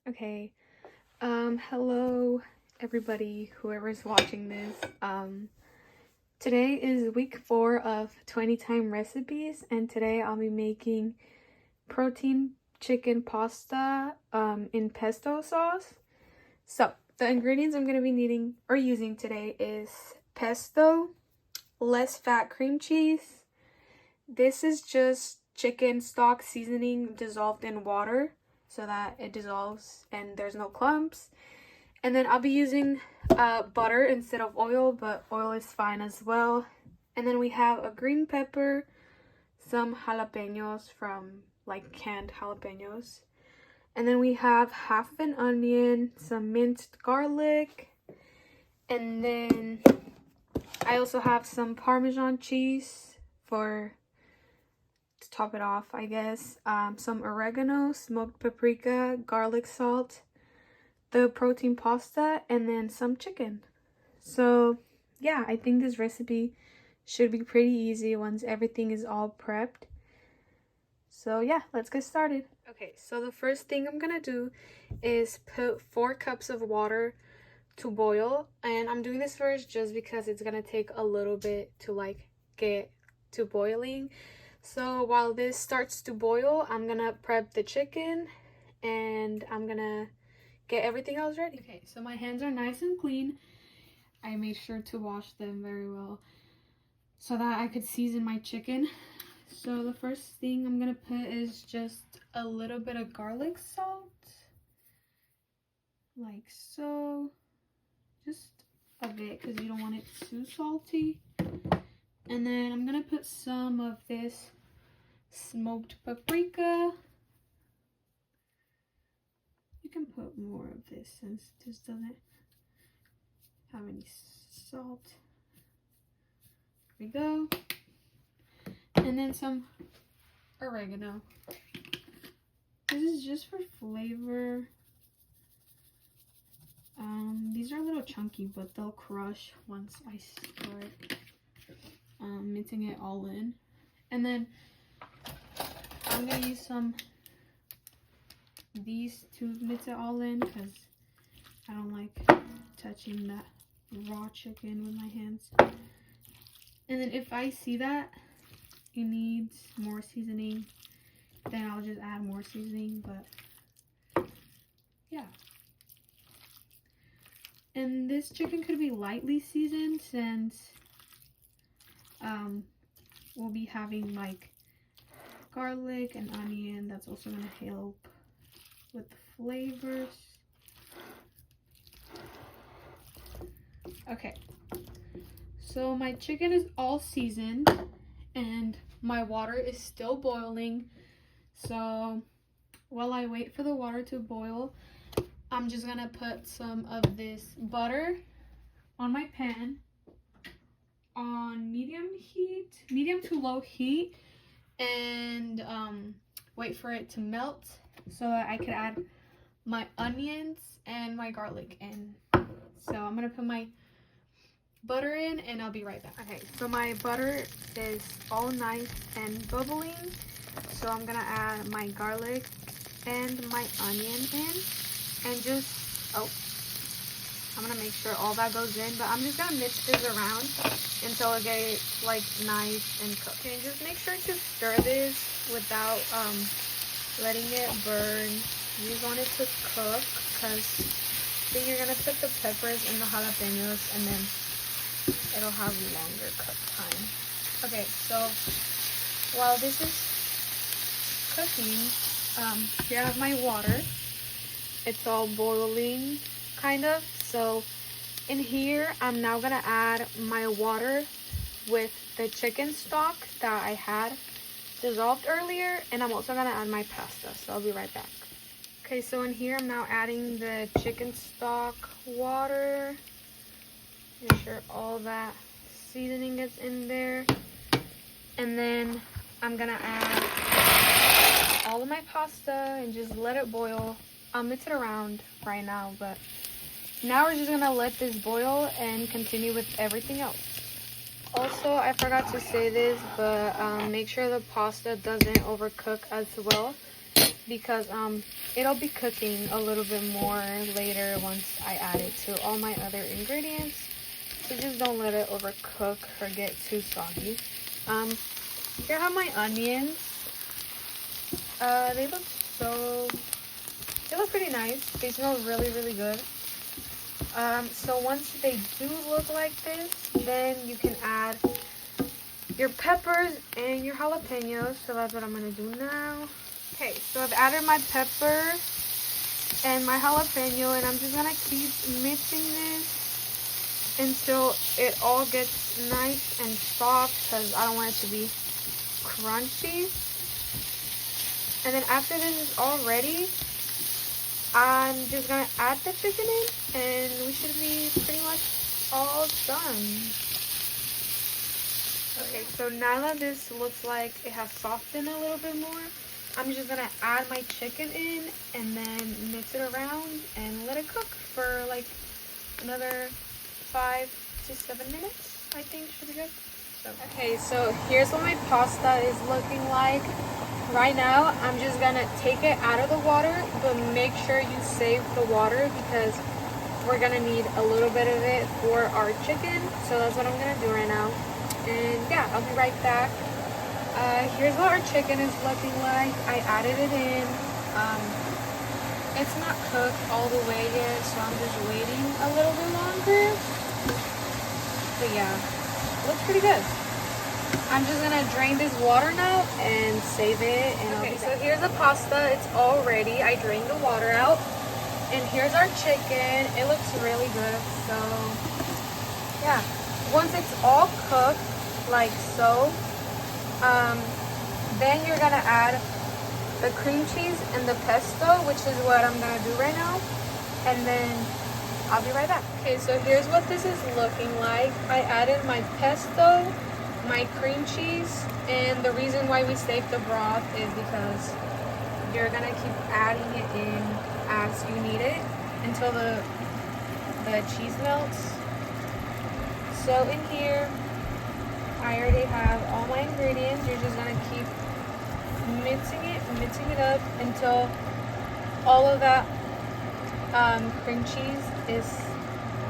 Okay. Hello everybody, whoever's watching this. Today is week 4 of 20 time recipes, and today I'll be making protein chicken pasta in pesto sauce. So, the ingredients I'm going to be needing or using today is pesto, less fat cream cheese. This is just chicken stock seasoning dissolved in water so that it dissolves and there's no clumps. And then I'll be using butter instead of oil, but oil is fine as well. And then we have a green pepper, some jalapeños from like canned jalapeños. And then we have half an onion, some minced garlic. And then I also have some parmesan cheese to top it off, I guess. Some oregano, smoked paprika, garlic salt, the protein pasta, and then some chicken. So yeah, I think this recipe should be pretty easy once everything is all prepped. So yeah, let's get started. Okay, so the first thing I'm gonna do is put 4 cups of water to boil, and I'm doing this first just because it's gonna take a little bit to get to boiling. So while this starts to boil, I'm gonna prep the chicken and I'm gonna get everything else ready. Okay, so my hands are nice and clean. I made sure to wash them very well so that I could season my chicken. So the first thing I'm gonna put is just a little bit of garlic salt, like so, just a bit because you don't want it too salty. And then I'm gonna put some of this smoked paprika. You can put more of this since this doesn't have any salt. There we go. And then some oregano. This is just for flavor. These are a little chunky, but they'll crush once I start mincing it all in. And then I'm gonna use these to mix it all in because I don't like touching that raw chicken with my hands. And then if I see that it needs more seasoning, then I'll just add more seasoning, but yeah. And this chicken could be lightly seasoned since we'll be having like garlic and onion. That's also going to help with the flavors. Okay, so my chicken is all seasoned and my water is still boiling. So while I wait for the water to boil, I'm just gonna put some of this butter on my pan on medium to low heat, and wait for it to melt so that I could add my onions and my garlic in. So I'm gonna put my butter in and I'll be right back. Okay, so my butter is all nice and bubbling, so I'm gonna add my garlic and my onion in, and I'm gonna make sure all that goes in, but I'm just gonna mix this around until it gets like nice and cooked. Okay, just make sure to stir this without letting it burn. You just want it to cook because then you're gonna put the peppers and the jalapeños and then it'll have longer cook time. Okay, so while this is cooking, here I have my water. It's all boiling kind of. So in here I'm now gonna add my water with the chicken stock that I had dissolved earlier, and I'm also gonna add my pasta, so I'll be right back. Okay, so in here I'm now adding the chicken stock water. Make sure all that seasoning is in there. And then I'm gonna add all of my pasta and just let it boil. I'll mix it around right now, but now we're just gonna let this boil and continue with everything else. Also, I forgot to say this, but make sure the pasta doesn't overcook as well. because it'll be cooking a little bit more later once I add it to all my other ingredients. So just don't let it overcook or get too soggy. Here I have my onions. They look pretty nice. They smell really, really good. So once they do look like this, then you can add your peppers and your jalapeños. So that's what I'm gonna do now. Okay, so I've added my pepper and my jalapeno, and I'm just gonna keep mixing this until it all gets nice and soft, because I don't want it to be crunchy. And then after this is all ready, I'm just gonna add the chicken in, and we should be pretty much all done. Okay, so now that this looks like it has softened a little bit more, I'm just gonna add my chicken in and then mix it around and let it cook for like another 5 to 7 minutes. I think should be good. Okay, so here's what my pasta is looking like. Right now, I'm just gonna take it out of the water, but make sure you save the water because we're gonna need a little bit of it for our chicken. So that's what I'm gonna do right now. And yeah, I'll be right back. Here's what our chicken is looking like. I added it in. It's not cooked all the way yet, so I'm just waiting a little bit longer. But yeah, looks pretty good. I'm just gonna drain this water now and save it. And okay, so here's the pasta. It's all ready. I drained the water out. And here's our chicken. It looks really good. So yeah, once it's all cooked like so, then you're gonna add the cream cheese and the pesto, which is what I'm gonna do right now. And then I'll be right back. Okay, so here's what this is looking like. I added my pesto, my cream cheese, and the reason why we saved the broth is because you're gonna keep adding it in as you need it until the cheese melts. So in here I already have all my ingredients. You're just gonna keep mixing it up until all of that cream cheese is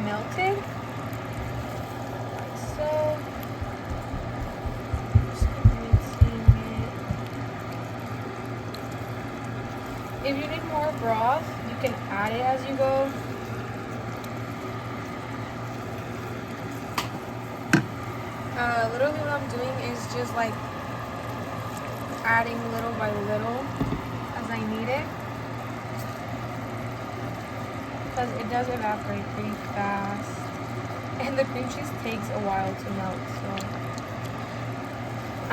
melted, like so. If you need more broth, you can add it as you go. Literally what I'm doing is just like adding little by little as I need it, because it does evaporate pretty fast and the cream cheese takes a while to melt. So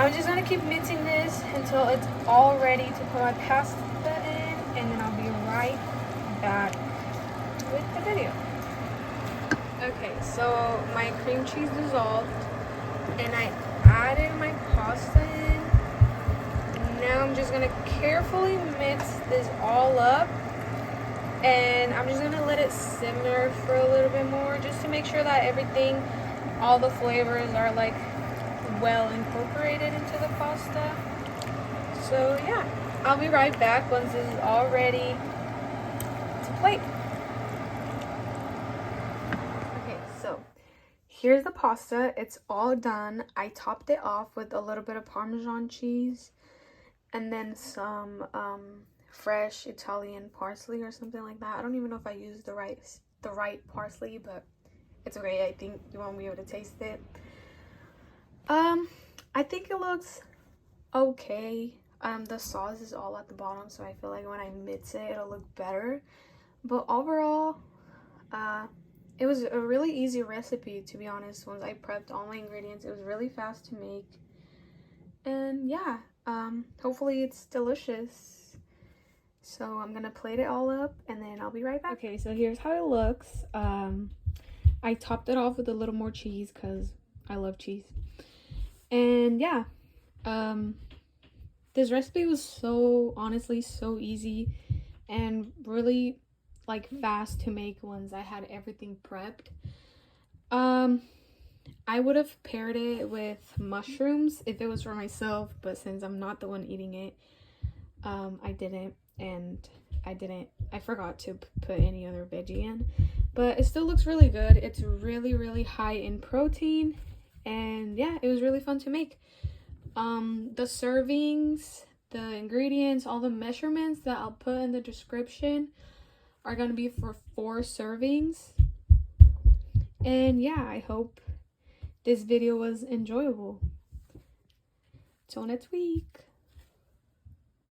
I'm just gonna keep mixing this until it's all ready to put my pasta in, and then I'll be right back with the video. Okay, so my cream cheese dissolved and I added my pasta in. Now I'm just gonna carefully mix this all up, and I'm just gonna let it simmer for a little bit more just to make sure that everything, all the flavors are like well incorporated into the pasta. So yeah, I'll be right back once this is all ready to plate. Okay, so here's the pasta. It's all done. I topped it off with a little bit of Parmesan cheese and then some fresh Italian parsley or something like that. I don't even know if I used the right parsley, but it's okay. I think you won't be able to taste it. I think it looks okay. The sauce is all at the bottom, so I feel like when I mix it, it'll look better. But overall, it was a really easy recipe, to be honest. Once I prepped all my ingredients, it was really fast to make. And yeah, hopefully it's delicious. So I'm gonna plate it all up and then I'll be right back. Okay, so here's how it looks. I topped it off with a little more cheese because I love cheese. And yeah, this recipe was honestly so easy and really like fast to make once I had everything prepped. I would have paired it with mushrooms if it was for myself, but since I'm not the one eating it, I didn't. and I forgot to put any other veggie in, but it still looks really good. It's really high in protein, and yeah, it was really fun to make. The servings, the ingredients, all the measurements that I'll put in the description are going to be for 4 servings. And yeah, I hope this video was enjoyable. Till next week.